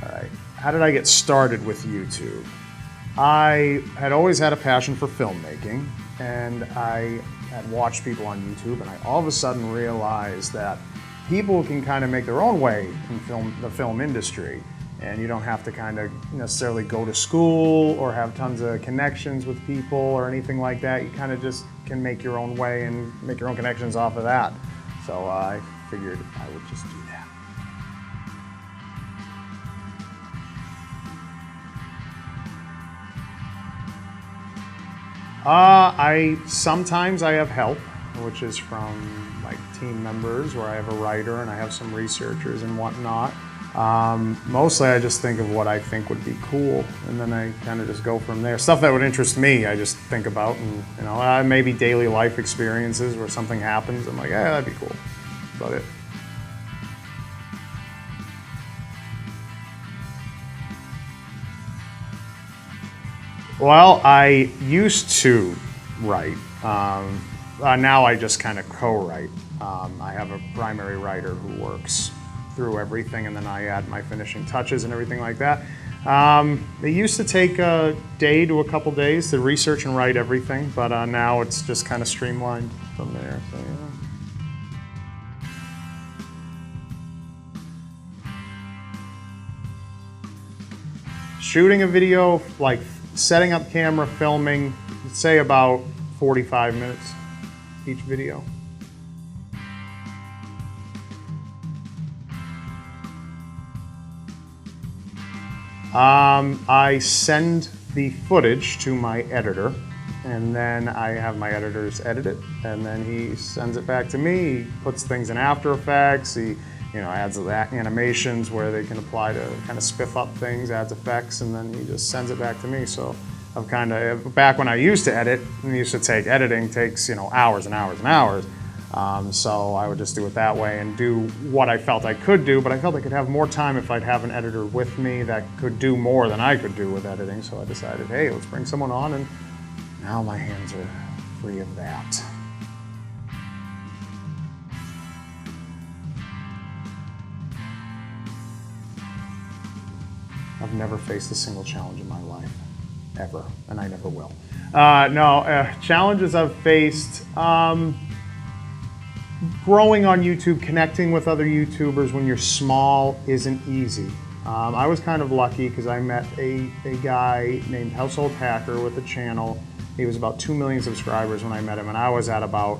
All right, how did I get started with YouTube? I had always had a passion for filmmaking, and I had watched people on YouTube, and I all of a sudden realized that people can kind of make their own way in the film industry, and you don't have to kind of necessarily go to school or have tons of connections with people or anything like that. You kind of just can make your own way and make your own connections off of that. So I figured I would just do that. Sometimes I have help, which is from like team members, where I have a writer and I have some researchers and whatnot. Mostly I just think of what I think would be cool, and then I kind of just go from there. Stuff that would interest me, I just think about, and maybe daily life experiences where something happens. I'm like, yeah, that'd be cool. That's about it. Well, I used to write. Now I just kind of co-write. I have a primary writer who works through everything, and then I add my finishing touches and everything like that. It used to take a day to a couple days to research and write everything, but now it's just kind of streamlined from there. So, yeah. Shooting a video, like setting up camera, filming, say about 45 minutes each video. I send the footage to my editor, and then I have my editors edit it, and then he sends it back to me. He puts things in After Effects. He adds the animations where they can apply to kind of spiff up things, adds effects, and then he just sends it back to me. So I've kind of, back when I used to edit, and used to take, editing takes, hours and hours and hours. So I would just do it that way and do what I felt I could do, but I felt I could have more time if I'd have an editor with me that could do more than I could do with editing. So I decided, hey, let's bring someone on, and now my hands are free of that. I've never faced a single challenge in my life, ever, and I never will. Challenges I've faced, growing on YouTube, connecting with other YouTubers when you're small isn't easy. I was kind of lucky because I met a guy named Household Hacker with a channel. He was about 2 million subscribers when I met him, and I was at about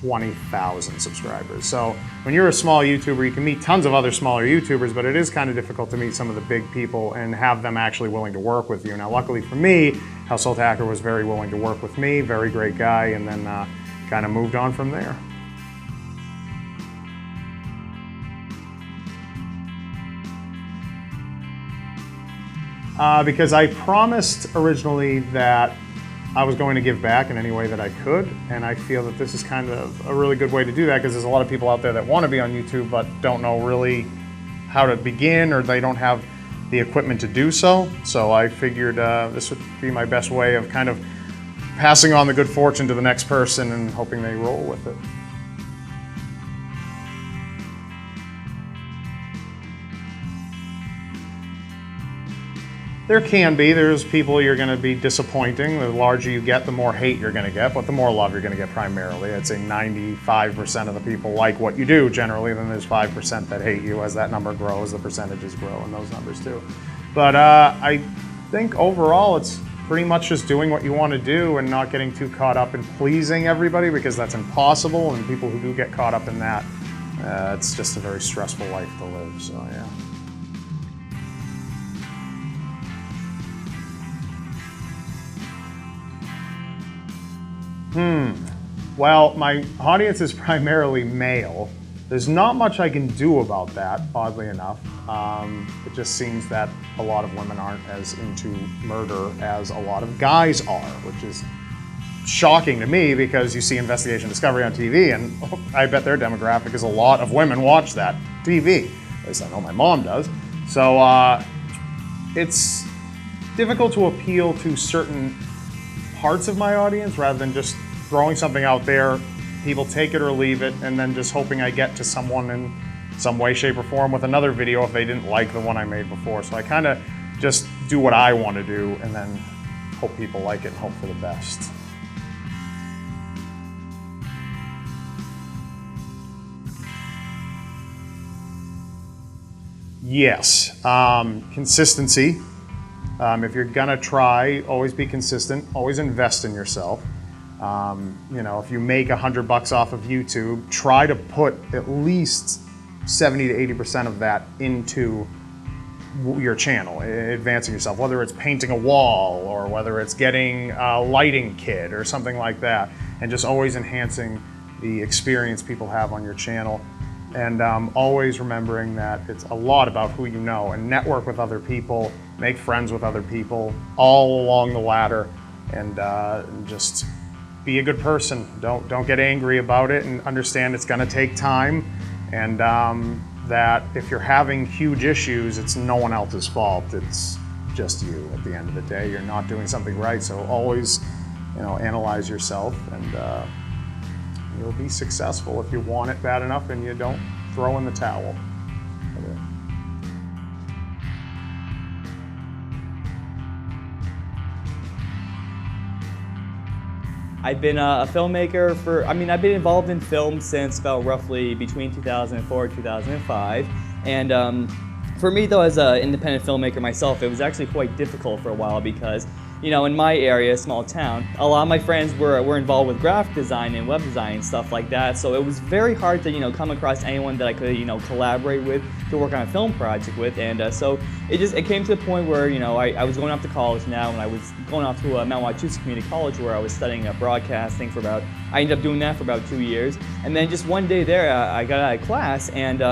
20,000 subscribers. So when you're a small YouTuber, you can meet tons of other smaller YouTubers, but it is kind of difficult to meet some of the big people and have them actually willing to work with you. Now, luckily for me, Household Hacker was very willing to work with me, very great guy, and then kind of moved on from there. Because I promised originally that I was going to give back in any way that I could, and I feel that this is kind of a really good way to do that, because there's a lot of people out there that want to be on YouTube but don't know really how to begin, or they don't have the equipment to do so. So I figured this would be my best way of kind of passing on the good fortune to the next person and hoping they roll with it. There can be. There's people you're going to be disappointing. The larger you get, the more hate you're going to get, but the more love you're going to get primarily. I'd say 95% of the people like what you do generally, then there's 5% that hate you. As that number grows, the percentages grow, and those numbers too. But I think overall it's pretty much just doing what you want to do and not getting too caught up in pleasing everybody, because that's impossible, and people who do get caught up in that, it's just a very stressful life to live, so yeah. Well, my audience is primarily male. There's not much I can do about that, oddly enough. It just seems that a lot of women aren't as into murder as a lot of guys are, which is shocking to me, because you see Investigation Discovery on TV, and I bet their demographic is a lot of women watch that TV. At least I know my mom does. So it's difficult to appeal to certain parts of my audience rather than just throwing something out there, people take it or leave it, and then just hoping I get to someone and some way, shape, or form with another video if they didn't like the one I made before. So I kind of just do what I want to do and then hope people like it and hope for the best. Yes, consistency. If you're gonna try, always be consistent, always invest in yourself. You know, if you make $100 off of YouTube, try to put at least 70 to 80% of that into your channel, advancing yourself, whether it's painting a wall or whether it's getting a lighting kit or something like that, and just always enhancing the experience people have on your channel. And always remembering that it's a lot about who you know, and network with other people, make friends with other people all along the ladder, and just be a good person. Don't get angry about it, and understand it's gonna take time, and that if you're having huge issues, it's no one else's fault. It's just you at the end of the day. You're not doing something right, so always, you know, analyze yourself, and you'll be successful if you want it bad enough and you don't throw in the towel. I've been a filmmaker for, I've been involved in film since about roughly between 2004 and 2005. And for me though, as an independent filmmaker myself, it was actually quite difficult for a while because, you know, in my area, small town, a lot of my friends were involved with graphic design and web design and stuff like that. So it was very hard to, you know, come across anyone that I could, you know, collaborate with to work on a film project with. And so it came to the point where, you know, I was going off to college now, and I was going off to Mount Wachusett Community College where I was studying broadcasting for about, I ended up doing that for about 2 years. And then just one day there, I got out of class, and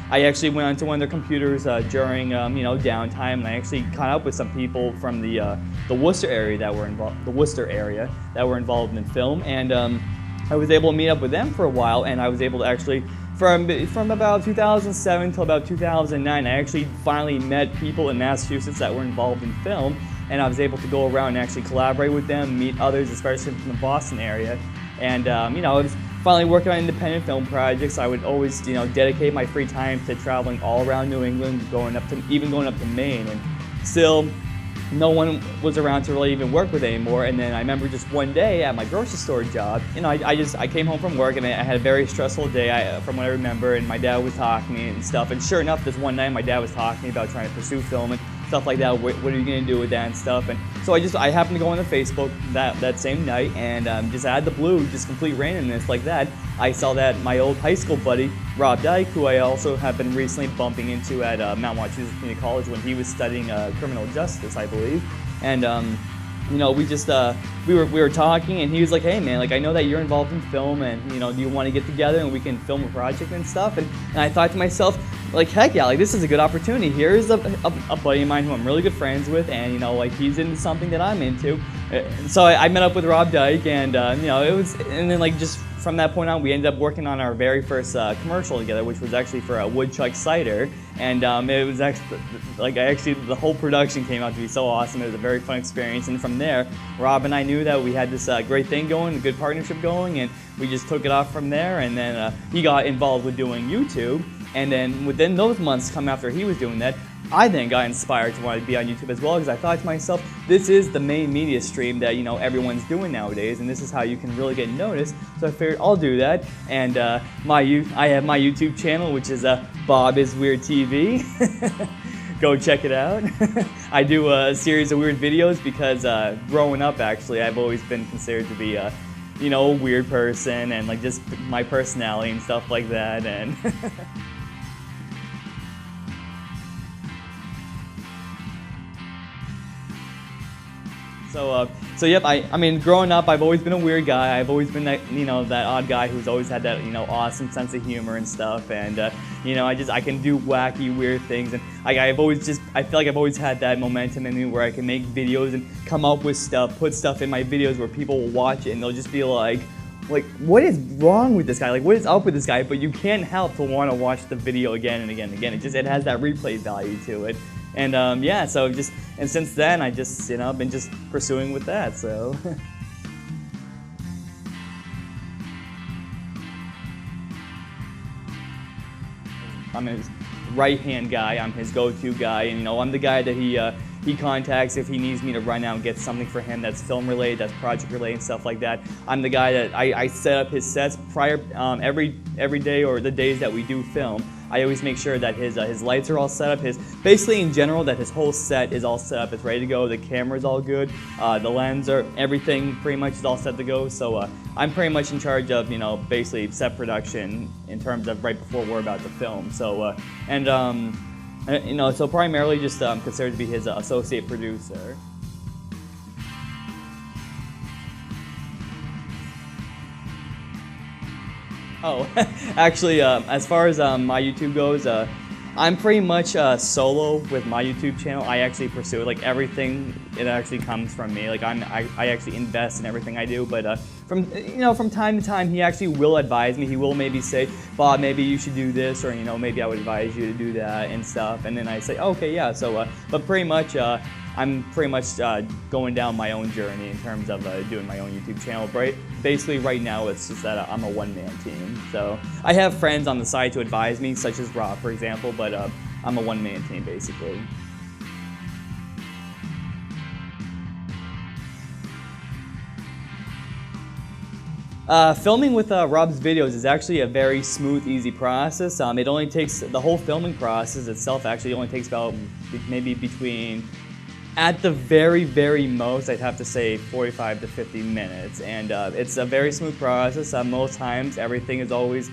I actually went onto one of their computers during you know, downtime, and I actually caught up with some people from the Worcester area that were involved in film, and I was able to meet up with them for a while, and I was able to actually, from about 2007 till about 2009, I actually finally met people in Massachusetts that were involved in film, and I was able to go around and actually collaborate with them, meet others, especially from the Boston area, and you know, I was finally working on independent film projects. I would always, you know, dedicate my free time to traveling all around New England, even going up to Maine, and still no one was around to really even work with anymore. And then I remember just one day at my grocery store job, you know, I came home from work and I had a very stressful day from what I remember, and my dad was talking to me and stuff. And sure enough, this one night my dad was talking to me about trying to pursue film and stuff like that. What are you gonna do with that and stuff? And so I happened to go on the Facebook that same night, and just out of the blue, just complete randomness like that, I saw that my old high school buddy, Rob Dyke, who I also have been recently bumping into at Mount Wachusett Community College when he was studying criminal justice, I believe. And you know, we just we were talking, and he was like, "Hey man, like I know that you're involved in film, and you know, do you want to get together and we can film a project and stuff?" And I thought to myself, like, heck yeah, like this is a good opportunity. Here is a buddy of mine who I'm really good friends with, and you know, like he's into something that I'm into. So I met up with Rob Dyke, and you know, and then like just from that point on, we ended up working on our very first commercial together, which was actually for a Woodchuck cider, and it was actually the whole production came out to be so awesome. It was a very fun experience, and from there, Rob and I knew that we had this great thing going, a good partnership going, and we just took it off from there. And then he got involved with doing YouTube, and then within those months come after he was doing that, I then got inspired to want to be on YouTube as well, because I thought to myself, this is the main media stream that, you know, everyone's doing nowadays, and this is how you can really get noticed. So I figured I'll do that, and I have my YouTube channel, which is Bob is Weird TV. Go check it out. I do a series of weird videos because growing up, actually, I've always been considered to be you know, a weird person, and like just my personality and stuff like that, and So yep, I mean, growing up, I've always been a weird guy. I've always been that, you know, that odd guy who's always had that, you know, awesome sense of humor and stuff. And you know, I can do wacky, weird things, and I feel like I've always had that momentum in me where I can make videos and come up with stuff, put stuff in my videos where people will watch it and they'll just be like, what is wrong with this guy? Like, what is up with this guy? But you can't help to want to watch the video again and again and again. It has that replay value to it. And yeah, so and since then, I just, you know, been just pursuing with that, so. I'm his right-hand guy. I'm his go-to guy, and you know, I'm the guy that he contacts if he needs me to run out and get something for him that's film related, that's project related, and stuff like that. I'm the guy that I set up his sets prior every day, or the days that we do film. I always make sure that his lights are all set up. Basically in general, that his whole set is all set up. It's ready to go. The camera's all good. The lens, everything pretty much is all set to go. So I'm pretty much in charge of, you know, basically set production in terms of right before we're about to film. So you know, so primarily just considered to be his associate producer. Oh, actually, as far as my YouTube goes, I'm pretty much solo with my YouTube channel. I actually pursue it. Like everything, it actually comes from me. Like I actually invest in everything I do. But from time to time, he actually will advise me. He will maybe say, "Bob, maybe you should do this," or you know, maybe I would advise you to do that and stuff. And then I say, "Okay, yeah." So, but pretty much. I'm pretty much going down my own journey in terms of doing my own YouTube channel. Basically, right now, it's just that I'm a one-man team. So I have friends on the side to advise me, such as Rob, for example, but I'm a one-man team, basically. Filming with Rob's videos is actually a very smooth, easy process. It only takes, the whole filming process itself actually only takes about maybe between, at the very, very most, I'd have to say 45 to 50 minutes. And it's a very smooth process. Most times, everything is always,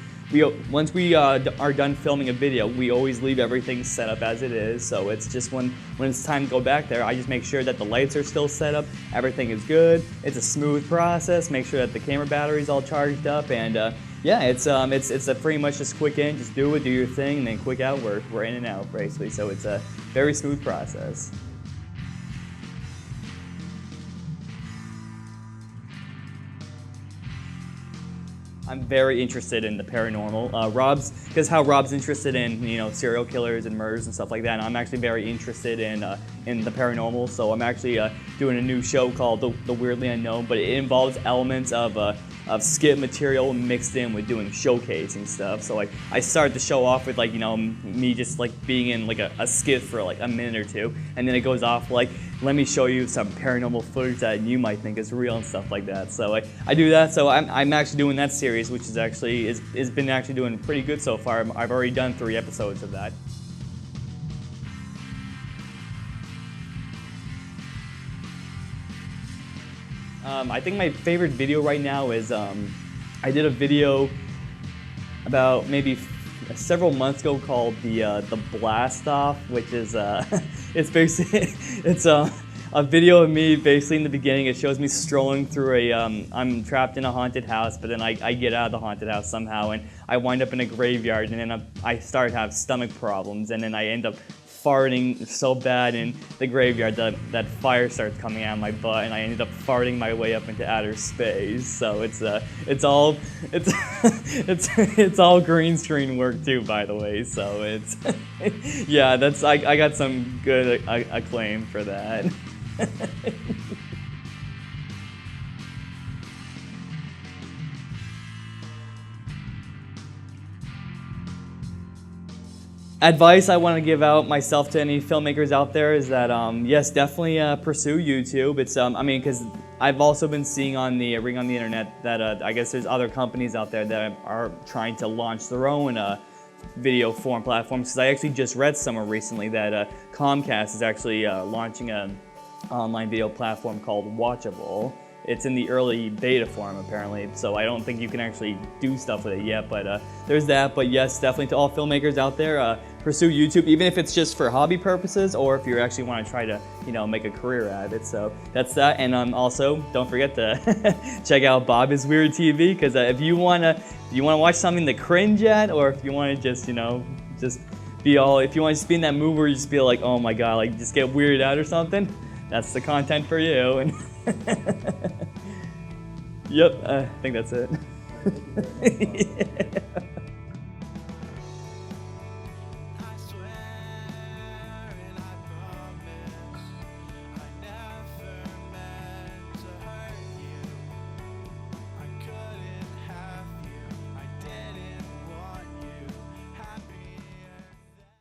once we are done filming a video, we always leave everything set up as it is. So it's just when it's time to go back there, I just make sure that the lights are still set up, everything is good. It's a smooth process, make sure that the camera battery is all charged up, and yeah, it's a pretty much just quick in, just do your thing, and then quick out, we're in and out, basically. So it's a very smooth process. I'm very interested in the paranormal. Because how Rob's interested in, you know, serial killers and murders and stuff like that. And I'm actually very interested in the paranormal. So I'm actually doing a new show called The Weirdly Unknown, but it involves elements of skit material mixed in with doing showcasing stuff. So I started the show off with, like, you know, me just like being in like a skit for like a minute or two, and then it goes off like, let me show you some paranormal footage that you might think is real and stuff like that. So I do that. So I'm actually doing that series, which is actually has been actually doing pretty good so far. I've already done 3 episodes of that. I think my favorite video right now is I did a video about maybe several months ago called the Blast Off, which is it's basically it's a video of me. Basically in the beginning, it shows me strolling through I'm trapped in a haunted house, but then I get out of the haunted house somehow, and I wind up in a graveyard, and then I start to have stomach problems, and then I end up farting so bad in the graveyard that fire starts coming out of my butt, and I ended up farting my way up into outer space. So it's all green screen work too, by the way. So it's yeah, I got some good acclaim for that. Advice I want to give out myself to any filmmakers out there is that yes, definitely pursue YouTube. It's I mean, because I've also been seeing on the ring on the internet that I guess there's other companies out there that are trying to launch their own video form platforms. Because I actually just read somewhere recently that Comcast is actually launching an online video platform called Watchable. It's in the early beta form apparently, so I don't think you can actually do stuff with it yet, but there's that. But yes, definitely to all filmmakers out there, pursue YouTube, even if it's just for hobby purposes, or if you actually want to try to, you know, make a career out of it. So that's that, and also don't forget to check out Bob is Weird TV, because if you wanna watch something to cringe at, or if you want to just, you know, just be all, if you want to just be in that mood where you just feel like, oh my god, like just get weirded out or something, that's the content for you. And yep, I think that's it. Yeah.